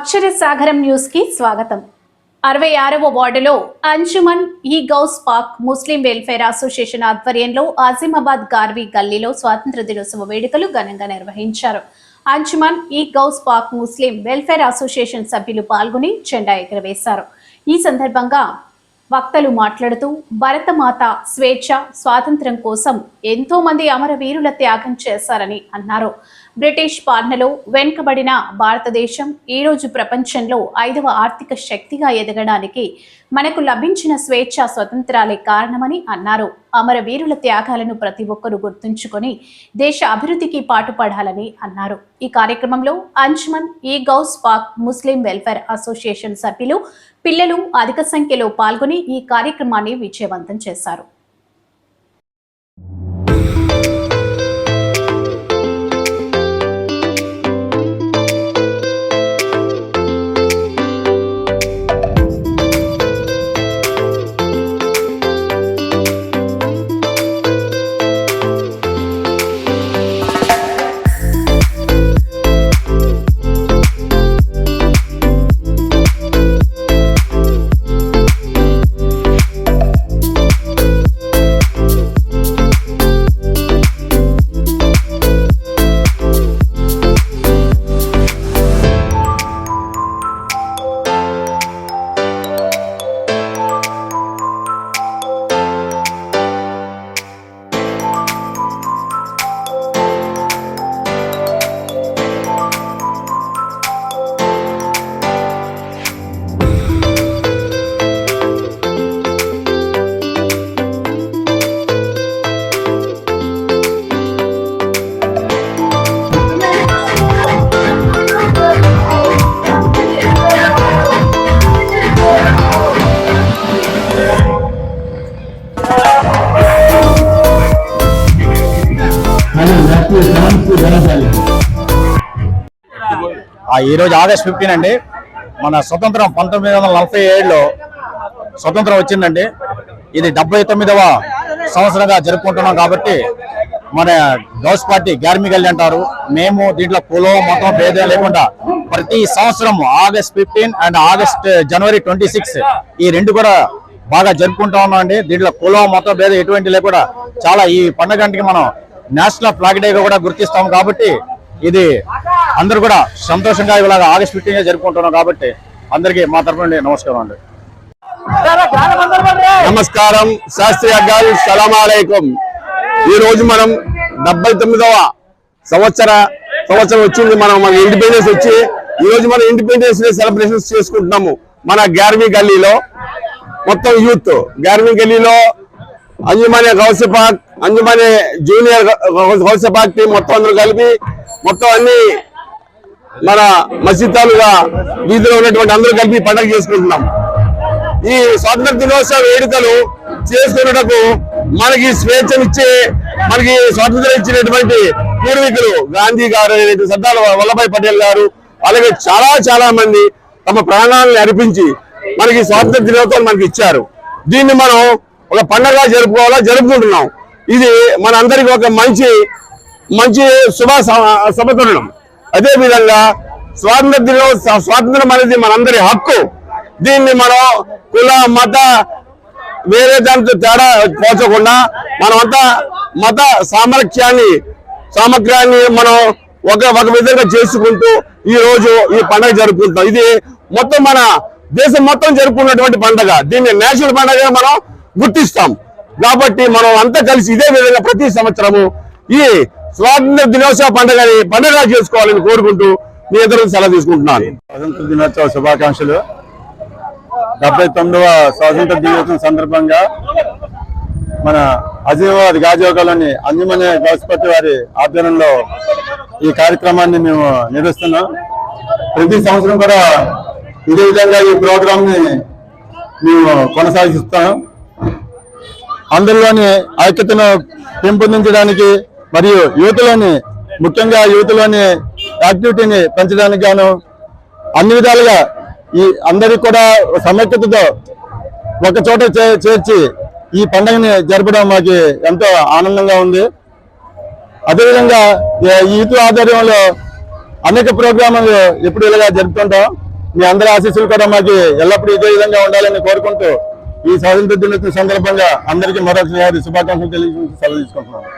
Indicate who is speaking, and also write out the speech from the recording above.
Speaker 1: అక్షర సాగరం న్యూస్ కి స్వాగతం. 66వ వార్డులో Anjuman e Ghouse Pak Muslim welfare association ఆధ్వర్యంలో ఆసిమాబాద్ గార్వి గల్లీలో స్వాతంత్ర దినోత్సవ వేడుకలు ఘనంగా నిర్వహించారు. Anjuman e Ghouse Pak Muslim welfare association సభ్యులు పాల్గొని జెండా ఎగురవేశారు. ఈ సందర్భంగా వక్తలు మాట్లాడుతూ భరతమాత స్వేచ్ఛ స్వాతంత్ర్యం కోసం ఎంతో మంది అమరవీరుల త్యాగం చేశారని అన్నారు. బ్రిటిష్ పాలనలో వెనుకబడిన భారతదేశం ఈరోజు ప్రపంచంలో 5వ ఆర్థిక శక్తిగా ఎదగడానికి మనకు లభించిన స్వేచ్ఛ స్వతంత్రాలే కారణమని అన్నారు. అమరవీరుల త్యాగాలను ప్రతి ఒక్కరూ గుర్తుంచుకొని దేశ అభివృద్ధికి పాటుపడాలని అన్నారు. ఈ కార్యక్రమంలో Anjuman e Ghouse Pak Muslim welfare association సభ్యులు, పిల్లలు అధిక సంఖ్యలో పాల్గొని ఈ కార్యక్రమాన్ని విజయవంతం చేశారు.
Speaker 2: ఈ రోజు ఆగస్ట్ 15 అండి. మన స్వతంత్రం 1947లో స్వతంత్రం వచ్చిందండి. ఇది 79వ సంవత్సరంగా జరుపుకుంటున్నాం. కాబట్టి మన గౌస్ పార్టీ గార్మి గల్లీ అంటారు. మేము దీంట్లో కులం మొత్తం భేదం లేకుండా ప్రతి సంవత్సరం ఆగస్ట్ 15 అండ్ జనవరి 26 ఈ రెండు కూడా బాగా జరుపుకుంటా ఉన్నాం అండి. దీంట్లో కులం మొత్తం భేదం ఎటువంటి లేకుండా చాలా ఈ పండుగంటికి మనం నేషనల్ ఫ్లాగ్ డేగా కూడా గుర్తిస్తాం. కాబట్టి ఇది అందరూ కూడా సంతోషంగా ఇలాగ ఆగస్ట్ 15 జరుపుకుంటున్నాం. కాబట్టి అందరికీ మా తరఫు నుండి నమస్కారం అండి.
Speaker 3: నమస్కారం, శాస్త్రీయాలు, సలాం అలైకుం. ఈ రోజు మనం 79వ సంవత్సరం వచ్చింది. మన ఇండిపెండెన్స్ వచ్చి ఈ రోజు మనం ఇండిపెండెన్స్ డే సెలబ్రేషన్స్ చేసుకుంటున్నాము. మన గార్వి గల్లీలో మొత్తం యూత్ గార్వి గల్లీలో అంజుమనే గౌసపాక్, అంజుమనే జూనియర్ గౌసపాక్ టీం మొత్తం అందరూ కలిపి మొత్తం అన్ని మన మసీదాలుగా వీధిలో ఉన్నటువంటి అందరూ కలిపి పండుగ చేసుకుంటున్నాం. ఈ స్వాతంత్ర దినోత్సవ వేడుకలు చేసుకున్నటకు మనకి స్వేచ్ఛనిచ్చే, మనకి స్వాతంత్రం ఇచ్చినటువంటి పూర్వీకులు గాంధీ గారు, సర్దార్ వల్లభాయ్ పటేల్ గారు, అలాగే చాలా మంది తమ ప్రాణాలను అర్పించి మనకి స్వాతంత్ర దినోత్సవం మనకి ఇచ్చారు. దీన్ని మనం ఒక పండుగ జరుపుకుంటున్నాం. ఇది మన అందరికి ఒక మంచి శుభతరుణం. అదే విధంగా స్వాతంత్రం అనేది మనందరి హక్కు. దీన్ని మనం కుల మత వేరే దానితో తేడా పోచకుండా మనమంతా మత సామర్థ్యాన్ని మనం ఒక విధంగా చేసుకుంటూ ఈ రోజు ఈ పండుగ జరుపుకుంటాం. ఇది మొత్తం మన దేశం మొత్తం జరుపుకున్నటువంటి పండుగ. దీన్ని నేషనల్ పండుగ మనం గుర్తిస్తాం. కాబట్టి మనం అంతా కలిసి ఇదే విధంగా ప్రతి సంవత్సరము ఈ స్వాతంత్ర దినోత్సవ పండుగ చేసుకోవాలని కోరుకుంటూ మీ ఎదురు సెలవు తీసుకుంటున్నాను.
Speaker 4: స్వాతంత్ర దినోత్సవ శుభాకాంక్షలు. 79వ స్వాతంత్ర దినోత్సవం సందర్భంగా మన ఆసిమాబాద్ గాజువాకలోని అంజుమనే గౌస్పతి వారి ఆధ్వర్యంలో ఈ కార్యక్రమాన్ని మేము నిర్వహిస్తున్నాం. ప్రతి సంవత్సరం కూడా ఇదే విధంగా ఈ ప్రోగ్రామ్ ని మేము కొనసాగిస్తాం. అందరిలోని ఐక్యతను పెంపొందించడానికి మరియు ముఖ్యంగా యూత్లోని యాక్టివిటీని పెంచడానికి గాను అన్ని విధాలుగా ఈ అందరికి కూడా సమైక్యతతో ఒక చోట చేర్చి ఈ పండుగని జరపడం మాకు ఎంతో ఆనందంగా ఉంది. అదేవిధంగా యూత్ ఆధ్వర్యంలో అనేక ప్రోగ్రాములు ఎప్పుడు ఇలాగా జరుపుతుంటాం. మీ అందరి ఆశీస్సులు కూడా మాకు ఎల్లప్పుడూ ఇదే విధంగా ఉండాలని కోరుకుంటూ ఈ స్వాతంత్ర దినోత్సవం సందర్భంగా అందరికీ మరొకసారి శుభాకాంక్షలు తెలియజేసి సెలవు తీసుకుంటున్నాను.